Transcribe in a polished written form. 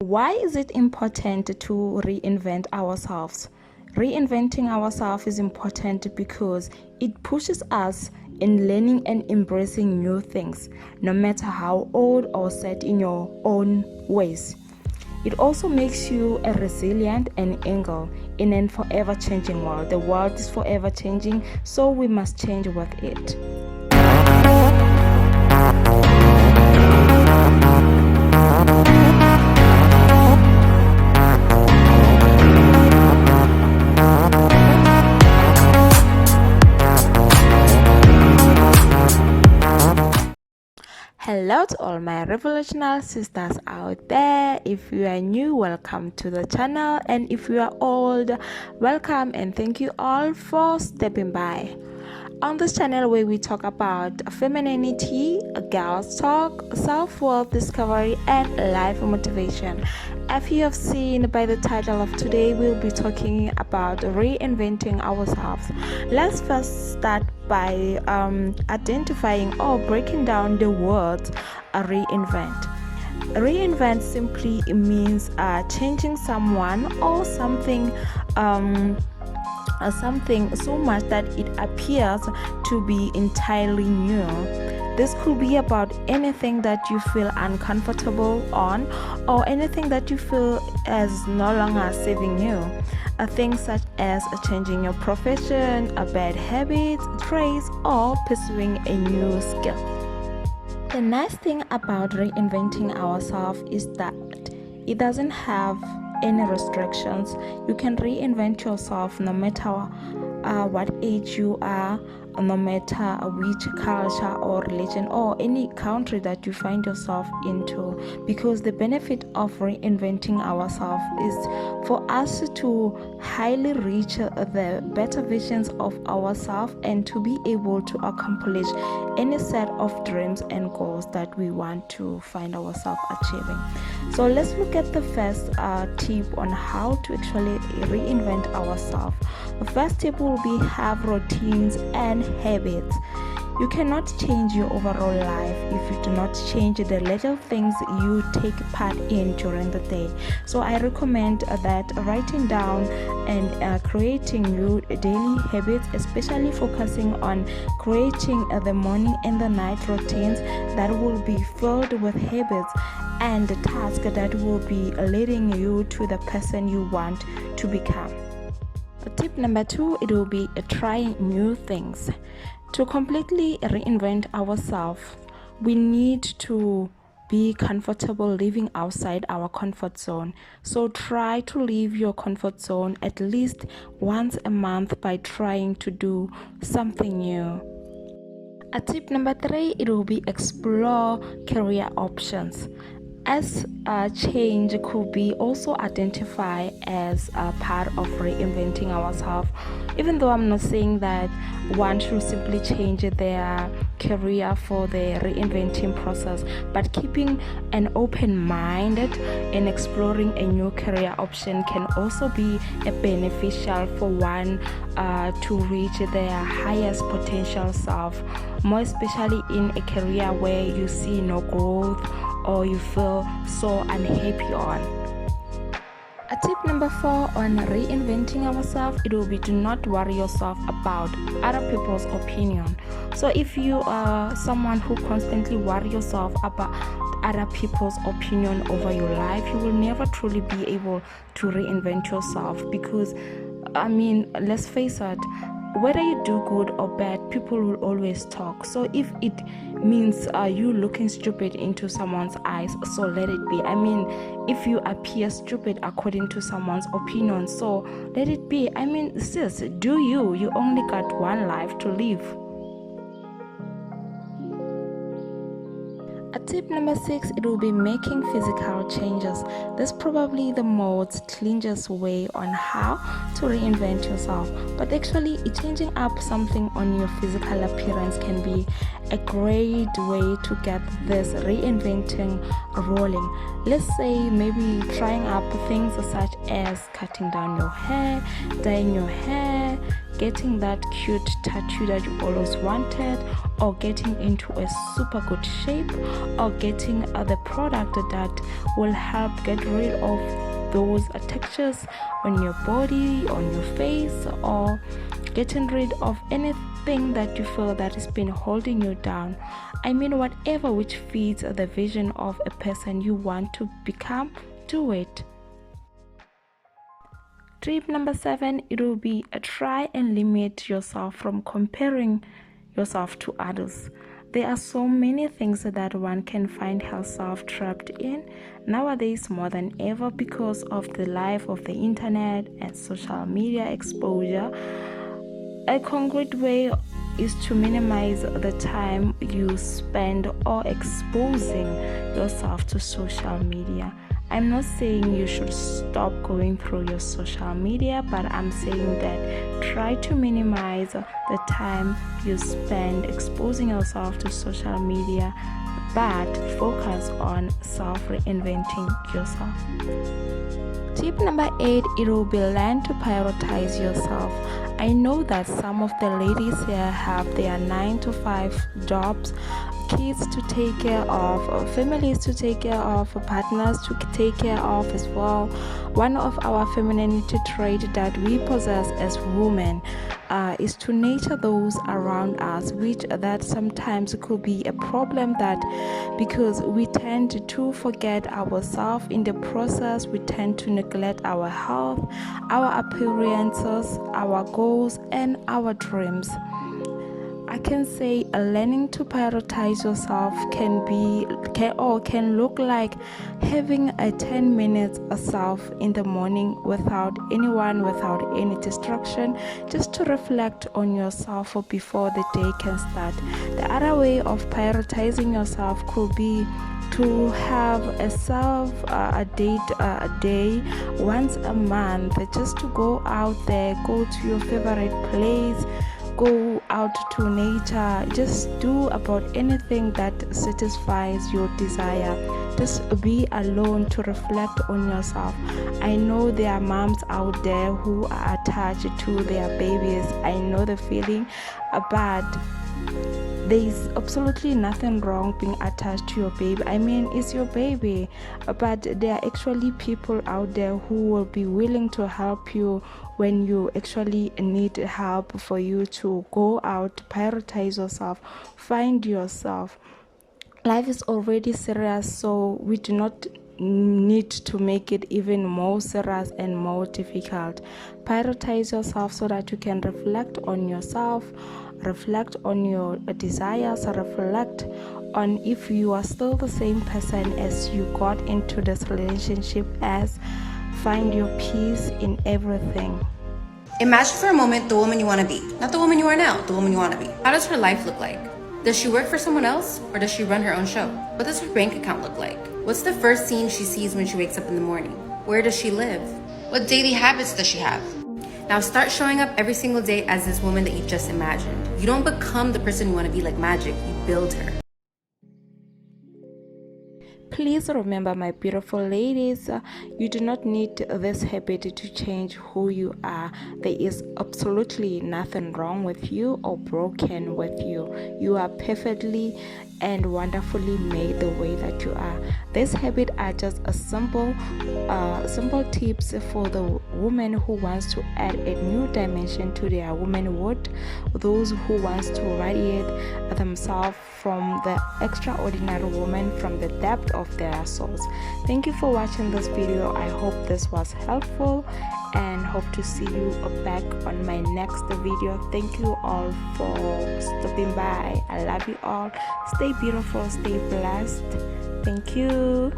Why is it important to reinvent ourselves? Reinventing ourselves is important because it pushes us in learning and embracing new things, no matter how old or set in your own ways. It also makes you a resilient and angle in an forever changing world. The world is forever changing, so we must change with it. Hello to all my revolutionary sisters out there. If you are new, welcome to the channel, and if you are old, welcome and thank you all for stepping by. On this channel where we talk about femininity, girls talk, self-worth discovery and life motivation. As you have seen by the title of today, we'll be talking about reinventing ourselves. Let's first start by identifying or breaking down the word reinvent. Reinvent simply means changing someone or something so much that it appears to be entirely new. This could be about anything that you feel uncomfortable on, or anything that you feel is no longer serving you. Things such as changing your profession, a bad habit, traits, or pursuing a new skill. The nice thing about reinventing ourselves is that it doesn't have any restrictions. You can reinvent yourself no matter what age you are, no matter which culture or religion or any country that you find yourself into, because the benefit of reinventing ourselves is for us to highly reach the better visions of ourselves and to be able to accomplish any set of dreams and goals that we want to find ourselves achieving. So let's look at the first tip on how to actually reinvent ourselves. The first tip will be have routines and habits. You cannot change your overall life if you do not change the little things you take part in during the day. So I recommend that writing down and creating new daily habits, especially focusing on creating the morning and the night routines that will be filled with habits and tasks that will be leading you to the person you want to become. Tip number 2, it will be trying new things. To completely reinvent ourselves, we need to be comfortable living outside our comfort zone. So try to leave your comfort zone at least once a month by trying to do something new. Tip number 3, it will be explore career options. As change could be also identified as a part of reinventing ourselves. Even though I'm not saying that one should simply change their career for the reinventing process, but keeping an open mind and exploring a new career option can also be a beneficial for one to reach their highest potential self, more especially in a career where you see no growth or you feel so unhappy on. Tip number 4 on reinventing ourselves, it will be do not worry yourself about other people's opinion. So if you are someone who constantly worry yourself about other people's opinion over your life, you will never truly be able to reinvent yourself, because let's face it, whether you do good or bad, people will always talk. So if it means you looking stupid into someone's eyes, so let it be. If you appear stupid according to someone's opinion, so let it be. Sis, do you only got one life to live. Tip number 6, it will be making physical changes. This is probably the most cleanest way on how to reinvent yourself, but actually changing up something on your physical appearance can be a great way to get this reinventing rolling. Let's say maybe trying up things such as cutting down your hair, dyeing your hair, getting that cute tattoo that you always wanted, or getting into a super good shape, or getting the product that will help get rid of those textures on your body, on your face, or getting rid of anything that you feel that has been holding you down. I mean, whatever which fits the vision of a person you want to become, do it. Tip number 7, it will be try and limit yourself from comparing yourself to others. There are so many things that one can find herself trapped in nowadays more than ever because of the life of the internet and social media exposure. A concrete way is to minimize the time you spend or exposing yourself to social media. I'm not saying you should stop going through your social media, but I'm saying that try to minimize the time you spend exposing yourself to social media, but focus on self-reinventing yourself. Tip number 8, it will be learn to prioritize yourself. I know that some of the ladies here have their 9 to 5 jobs, kids to take care of, families to take care of, partners to take care of as well. One of our femininity traits that we possess as women is to nurture those around us, which that sometimes could be a problem, that because we tend to forget ourselves in the process, we tend to neglect our health, our appearances, our goals, and our dreams. I can say learning to prioritize yourself can look like having a 10 minutes self in the morning without anyone, without any distraction, just to reflect on yourself before the day can start. The other way of prioritizing yourself could be to have a day once a month, just to go out there, go to your favorite place, go out to nature, just do about anything that satisfies your desire. Just be alone to reflect on yourself. I know there are moms out there who are attached to their babies. I know the feeling, but there is absolutely nothing wrong being attached to your baby. I mean, it's your baby, but there are actually people out there who will be willing to help you when you actually need help, for you to go out, prioritize yourself, find yourself. Life is already serious, so we do not need to make it even more serious and more difficult. Prioritize yourself so that you can reflect on yourself, reflect on your desires, reflect on if you are still the same person as you got into this relationship as. Find your peace in everything. Imagine for a moment the woman you want to be. Not the woman you are now, the woman you want to be. How does her life look like? Does she work for someone else, or does she run her own show? What does her bank account look like? What's the first scene she sees when she wakes up in the morning? Where does she live? What daily habits does she have? Now start showing up every single day as this woman that you just imagined. You don't become the person you want to be like magic, you build her. Please remember, my beautiful ladies, you do not need this habit to change who you are. There is absolutely nothing wrong with you or broken with you. You are perfectly and wonderfully made the way that you are. These habits are just a simple tips for the woman who wants to add a new dimension to their womanhood, those who wants to radiate themselves from the extraordinary woman, from the depth of their souls. Thank you for watching this video. I hope this was helpful and hope to see you back on my next video. Thank you all for stopping by. I love you all. Stay beautiful, stay blessed. Thank you.